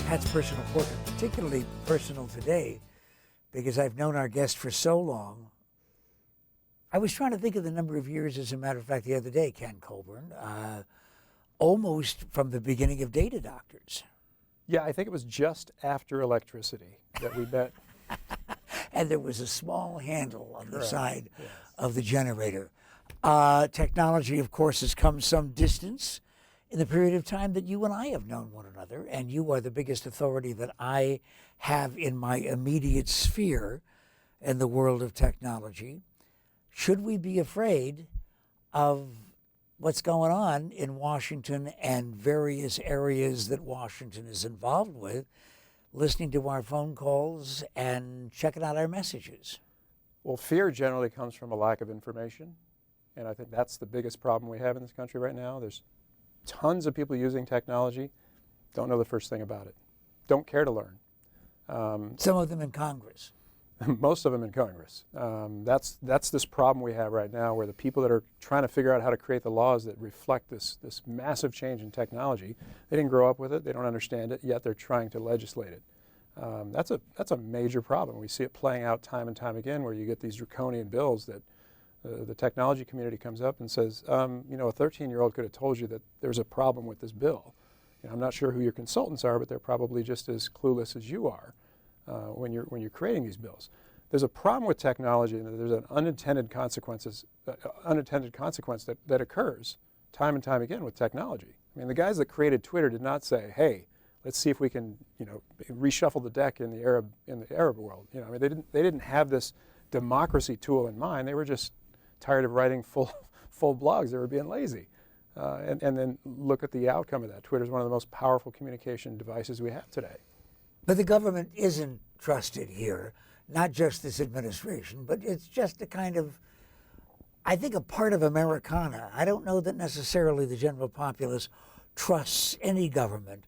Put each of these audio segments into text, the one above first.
Pat's personal portrait, particularly personal today, because I've known our guest for so long. I was trying to think of the number of years, as a matter of fact, the other day, Ken Colburn, almost from the beginning of Data Doctors. Yeah, I think it was just after electricity that we met. And there was a small handle on the side yes. of the generator. Technology, of course, has come some distance in the period of time that you and I have known one another, and you are the biggest authority that I have in my immediate sphere in the world of technology. Should we be afraid of what's going on in Washington and various areas that Washington is involved with, listening to our phone calls and checking out our messages? Well, fear generally comes from a lack of information, and I think that's the biggest problem we have in this country right now. There's tons of people using technology, don't know the first thing about it, don't care to learn. Some of them in Congress. Most of them in Congress. That's this problem we have right now, where the people that are trying to figure out how to create the laws that reflect this massive change in technology, they didn't grow up with it, they don't understand it, yet they're trying to legislate it. That's a major problem. We see it playing out time and time again, where you get these draconian bills that the technology community comes up and says, you know, a 13-year-old could have told you that there's a problem with this bill. You know, I'm not sure who your consultants are, but they're probably just as clueless as you are. When you're creating these bills, there's a problem with technology, and there's an unintended consequence that occurs time and time again with technology. I mean, the guys that created Twitter did not say, "Hey, let's see if we can, you know, reshuffle the deck in the Arab world." You know, I mean, they didn't have this democracy tool in mind. They were just tired of writing full blogs. They were being lazy, and then look at the outcome of that. Twitter is one of the most powerful communication devices we have today. But the government isn't trusted here, not just this administration, but it's just a kind of, I think, a part of Americana. I don't know that necessarily the general populace trusts any government,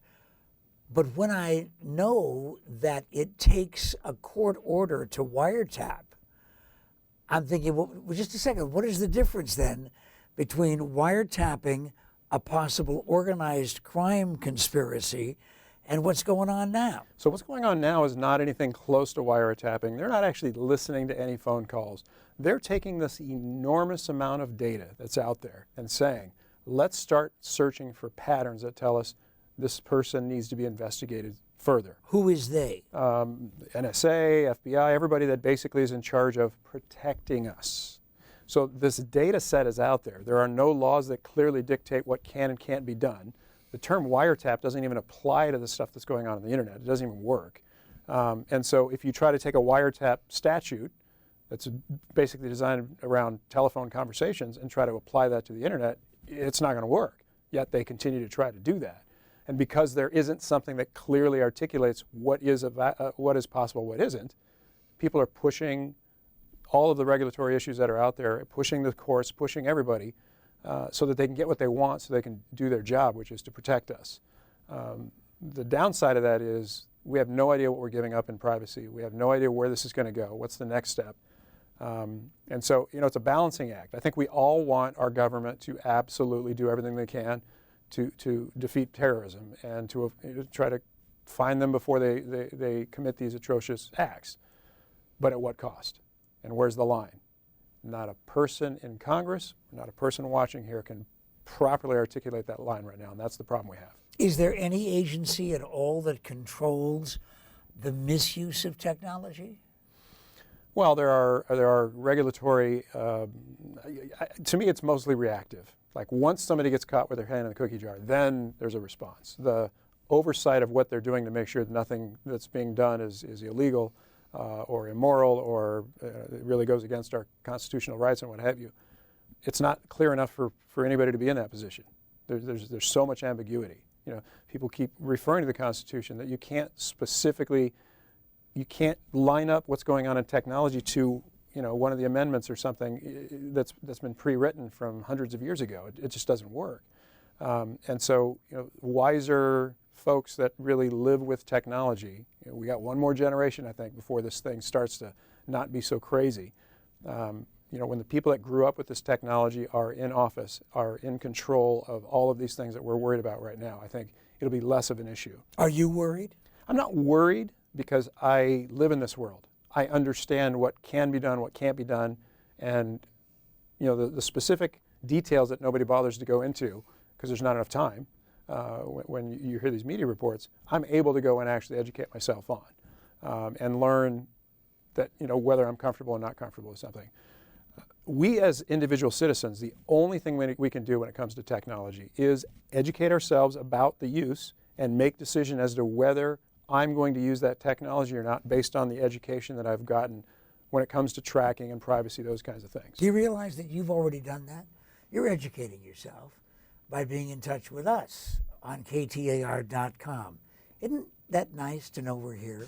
but when I know that it takes a court order to wiretap, I'm thinking, well, just a second, what is the difference then between wiretapping a possible organized crime conspiracy and what's going on now? So what's going on now is not anything close to wiretapping. They're not actually listening to any phone calls. They're taking this enormous amount of data that's out there and saying, let's start searching for patterns that tell us this person needs to be investigated further. Who is they? NSA, FBI, everybody that basically is in charge of protecting us. So this data set is out there. There are no laws that clearly dictate what can and can't be done. The term wiretap doesn't even apply to the stuff that's going on the internet. It doesn't even work. And so if you try to take a wiretap statute that's basically designed around telephone conversations and try to apply that to the internet, it's not going to work. Yet they continue to try to do that. And because there isn't something that clearly articulates what is possible, what isn't, people are pushing all of the regulatory issues that are out there, pushing the courts, pushing everybody, so that they can get what they want, so they can do their job, which is to protect us. The downside of that is we have no idea what we're giving up in privacy. We have no idea where this is going to go. What's the next step? And so, you know, it's a balancing act. I think we all want our government to absolutely do everything they can to defeat terrorism and to try to find them before they commit these atrocious acts. But at what cost? And where's the line? Not a person in Congress, not a person watching here can properly articulate that line right now, and that's the problem we have. Is there any agency at all that controls the misuse of technology? Well, there are regulatory, to me it's mostly reactive. Like once somebody gets caught with their hand in the cookie jar, then there's a response. The oversight of what they're doing to make sure that nothing that's being done is illegal or immoral or it really goes against our constitutional rights and what have you. It's not clear enough for anybody to be in that position. There's so much ambiguity. You know, people keep referring to the Constitution that you can't line up what's going on in technology to, you know, one of the amendments or something that's been pre-written from hundreds of years ago. It just doesn't work. And so, you know, wiser folks that really live with technology, you know, we got one more generation, I think, before this thing starts to not be so crazy. You know, when the people that grew up with this technology are in office, are in control of all of these things that we're worried about right now, I think it'll be less of an issue. Are you worried? I'm not worried because I live in this world. I understand what can be done, what can't be done, and the specific details that nobody bothers to go into because there's not enough time. When you hear these media reports, I'm able to go and actually educate myself on and learn that whether I'm comfortable or not comfortable with something. We as individual citizens, the only thing we can do when it comes to technology is educate ourselves about the use and make decision as to whether I'm going to use that technology or not based on the education that I've gotten when it comes to tracking and privacy, those kinds of things. Do you realize that you've already done that? You're educating yourself by being in touch with us on KTAR.FM. Isn't that nice to know we're here?